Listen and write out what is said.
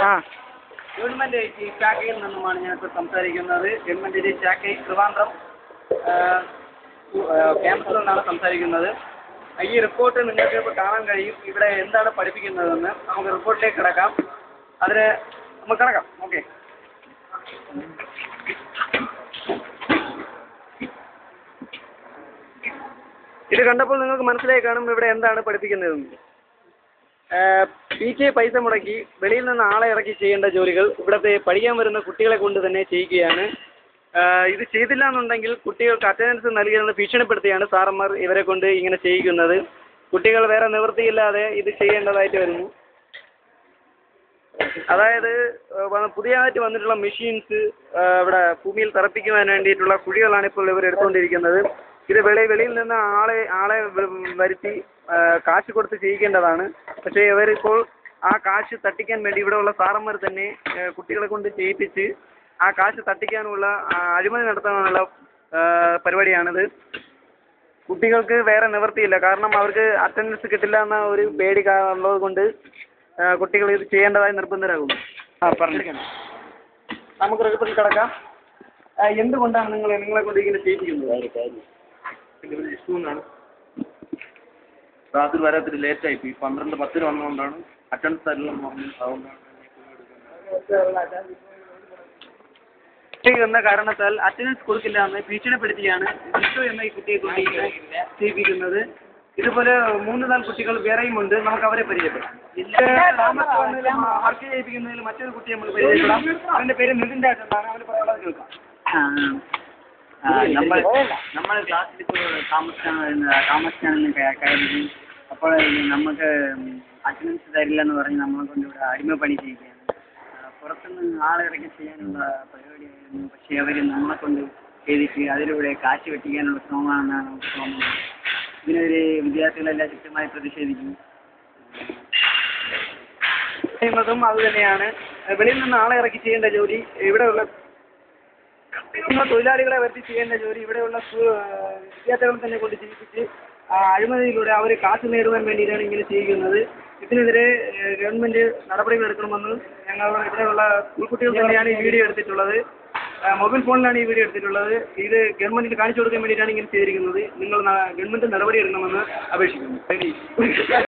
ആ ഗവൺമെൻറ് ശാഖയിൽ നിന്നുമാണ് ഞാനിപ്പോൾ സംസാരിക്കുന്നത്. ഗവൺമെൻറ്റിൻ്റെ ശാഖയിൽ ട്രിവാൻഡ്രം ക്യാമ്പസിൽ നിന്നാണ് സംസാരിക്കുന്നത്. ഈ റിപ്പോർട്ട് നിങ്ങൾക്ക് ഇപ്പോൾ കാണാൻ കഴിയും ഇവിടെ എന്താണ് പഠിപ്പിക്കുന്നതെന്ന്. നമുക്ക് റിപ്പോർട്ടിലേക്ക് കിടക്കാം. അതിന് നമുക്ക് കിടക്കാം. ഓക്കെ. ഇത് കണ്ടപ്പോൾ നിങ്ങൾക്ക് മനസ്സിലായി കാണും ഇവിടെ എന്താണ് പഠിപ്പിക്കുന്നതെന്ന്. PK പൈസ മുടക്കി വെളിയിൽ നിന്ന് ആളെ ഇറക്കി ചെയ്യേണ്ട ജോലികൾ ഇവിടുത്തെ പഠിക്കാൻ വരുന്ന കുട്ടികളെ കൊണ്ട് തന്നെ ചെയ്യുകയാണ്. ഇത് ചെയ്തില്ല എന്നുണ്ടെങ്കിൽ കുട്ടികൾക്ക് അറ്റൻഡൻസ് നൽകിയെന്ന് ഭീഷണിപ്പെടുത്തിയാണ് സാറന്മാർ ഇവരെ കൊണ്ട് ഇങ്ങനെ ചെയ്യിക്കുന്നത്. കുട്ടികൾ വേറെ നിവൃത്തിയില്ലാതെ ഇത് ചെയ്യേണ്ടതായിട്ട് വരുന്നു. അതായത് പുതിയതായിട്ട് വന്നിട്ടുള്ള മെഷീൻസ് ഇവിടെ ഭൂമിയിൽ തറപ്പിക്കുവാൻ വേണ്ടിയിട്ടുള്ള കുഴികളാണ് ഇപ്പോൾ ഇവർ എടുത്തുകൊണ്ടിരിക്കുന്നത്. ഇത് വെളിയിൽ നിന്ന് ആളെ വരുത്തി കാശ് കൊടുത്ത് ചെയ്യിക്കേണ്ടതാണ്. പക്ഷേ ഇവരിപ്പോൾ ആ കാശ് തട്ടിക്കാൻ വേണ്ടി ഇവിടെയുള്ള സാറന്മാർ തന്നെ കുട്ടികളെ കൊണ്ട് ചെയ്യിപ്പിച്ച് ആ കാശ് തട്ടിക്കാനുള്ള അഴിമതി നടത്താനുള്ള പരിപാടിയാണിത്. കുട്ടികൾക്ക് വേറെ നിവൃത്തിയില്ല. കാരണം അവർക്ക് അറ്റൻഡൻസ് കിട്ടില്ല എന്ന ഒരു പേടി ഉള്ളത് കൊണ്ട് കുട്ടികൾ ഇത് ചെയ്യേണ്ടതായി നിർബന്ധരാകുന്നു. പറഞ്ഞിരിക്കണം. നമുക്ക് റിപ്പോർട്ടിൽ കിടക്കാം. എന്തുകൊണ്ടാണ് നിങ്ങളെ കൊണ്ട് ഇങ്ങനെ ചെയ്യിപ്പിക്കുന്നത്? സ്കൂളിനാണ് രാത്രി വരാത്തിരി ലേറ്റായി പോയി. 12:10 വന്നുകൊണ്ടാണ് അറ്റൻഡൻസ് എല്ലാം പറഞ്ഞു. അതുകൊണ്ടാണ് എന്ന കാരണത്താൽ അറ്റൻഡൻസ് കൊടുക്കില്ല എന്ന് ഭീഷണിപ്പെടുത്തിയാണ് വിഷു എന്ന ഈ കുട്ടിയെ കൊണ്ട് ചെയ്യിപ്പിക്കുന്നത്. ഇതുപോലെ 3-4 കുട്ടികൾ വേറെയുമുണ്ട്. നമുക്ക് അവരെ പരിചയപ്പെടാം. വർക്ക് ചെയ്യിപ്പിക്കുന്നതിൽ മറ്റൊരു കുട്ടിയെ നമുക്ക് പരിചയപ്പെടാം. അവൻ്റെ പേര് നിതിൻ രാജ് എന്നാണ്. അവന് പറയാനുള്ളത് കേൾക്കാം. നമ്മൾ ക്ലാസ്സിൽ ഇപ്പോൾ താമസിച്ചാണെന്ന് കരുതി അപ്പോൾ നമുക്ക് അറ്റൻഡൻസ് തരില്ലെന്ന് പറഞ്ഞ് നമ്മളെ കൊണ്ട് ഇവിടെ അടിമപ്പണി ചെയ്യുകയാണ്. പുറത്തുനിന്ന് ആളിറക്കി ചെയ്യാനുള്ള പരിപാടിയായിരുന്നു. പക്ഷേ അവർ നമ്മളെ കൊണ്ട് ചെയ്തിട്ട് അതിലൂടെ കാശ് വെട്ടിക്കാനുള്ള ശ്രമമാണെന്നാണ് നമുക്ക് തോന്നുന്നത്. ഇതിനെതിരെ വിദ്യാർത്ഥികളെല്ലാം ശക്തമായി പ്രതിഷേധിക്കുന്നു. ചെയ്യുന്നതും അതുതന്നെയാണ്. വെളിയിൽ നിന്ന് ആളെ ഇറക്കി ചെയ്യേണ്ട ജോലി ഇവിടെയുള്ള തൊഴിലാളികളെ വരുത്തി ചെയ്യേണ്ട ജോലി ഇവിടെയുള്ള വിദ്യാർത്ഥികളെ തന്നെ കൊണ്ട് ചെയ്യിപ്പിച്ച് അഴിമതിയിലൂടെ അവർ കാശ് നേടുവാൻ വേണ്ടിയിട്ടാണ് ഇങ്ങനെ ചെയ്യുന്നത്. ഇതിനെതിരെ ഗവൺമെൻറ് നടപടികൾ എടുക്കണമെന്ന് ഞങ്ങൾ ഇവിടെയുള്ള സ്കൂൾ കുട്ടികൾ തന്നെയാണ് ഈ വീഡിയോ എടുത്തിട്ടുള്ളത്. മൊബൈൽ ഫോണിലാണ് ഈ വീഡിയോ എടുത്തിട്ടുള്ളത്. ഇത് ഗവൺമെൻറ്റിന് കാണിച്ചു കൊടുക്കാൻ വേണ്ടിയിട്ടാണ് ഇങ്ങനെ ചെയ്തിരിക്കുന്നത്. നിങ്ങൾ ഗവൺമെൻറ് നടപടി എടുക്കണമെന്ന് അപേക്ഷിക്കുന്നു.